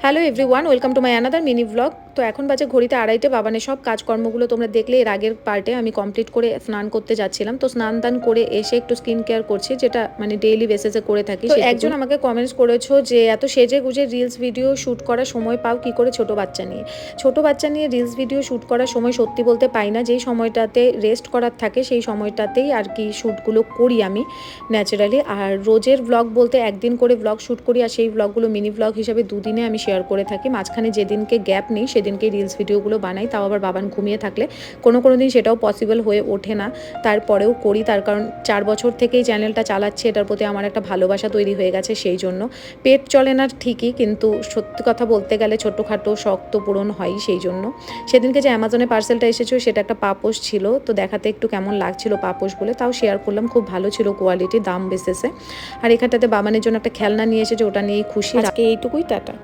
Hello everyone, welcome to my another mini blog. তো এখন বাজে ঘড়িতে 2:30। বাবানের সব কাজকর্মগুলো তোমরা দেখলে এর আগের পার্টে আমি কমপ্লিট করে স্নান করতে যাচ্ছিলাম। তো স্নান দান করে এসে একটু স্কিন কেয়ার করছি, যেটা মানে ডেইলি বেসিসে করে থাকি। তো একজন আমাকে কমেন্টস করেছো যে এত সেজে গুজে রিলস ভিডিও শ্যুট করার সময় পাও কি করে ছোট বাচ্চা নিয়ে। ছোট বাচ্চা নিয়ে রিলস ভিডিও শ্যুট করার সময় সত্যি বলতে পাই না। যেই সময়টাতে রেস্ট করার থাকে সেই সময়টাতেই আর কি শ্যুটগুলো করি আমি ন্যাচারালি। আর রোজের ব্লগ বলতে একদিন করে ব্লগ শ্যুট করি, আর সেই ব্লগগুলো মিনি ব্লগ হিসাবে দুদিনে আমি শেয়ার করে থাকি। মাঝখানে যেদিনকে গ্যাপ নেই সেদিনকে রিলস ভিডিওগুলো বানাই, তাও আবার বাবান ঘুমিয়ে থাকলে। কোনো দিন সেটাও পসিবল হয়ে ওঠে না, তারপরেও করি। তার কারণ 4 বছর থেকেই চ্যানেলটা চালাচ্ছি, এটার প্রতি আমার একটা ভালোবাসা তৈরি হয়ে গেছে। সেই জন্য পেট চলে না ঠিকই, কিন্তু সত্যি কথা বলতে গেলে ছোটোখাটো শখ তো পূরণ হয়ই। সেই জন্য সেদিনকে যে অ্যামাজনে পার্সেলটা এসেছিল সেটা একটা পাপোশ ছিল, তো দেখাতে একটু কেমন লাগছিল পাপোশ বলে, তাও শেয়ার করলাম। খুব ভালো ছিল কোয়ালিটি, দাম বেসেসে। আর এখানটাতে বাবানের জন্য একটা খেলনা নিয়ে এসেছে, ওটা নিয়েই খুশি। আজকে এইটুকুই, টাটা।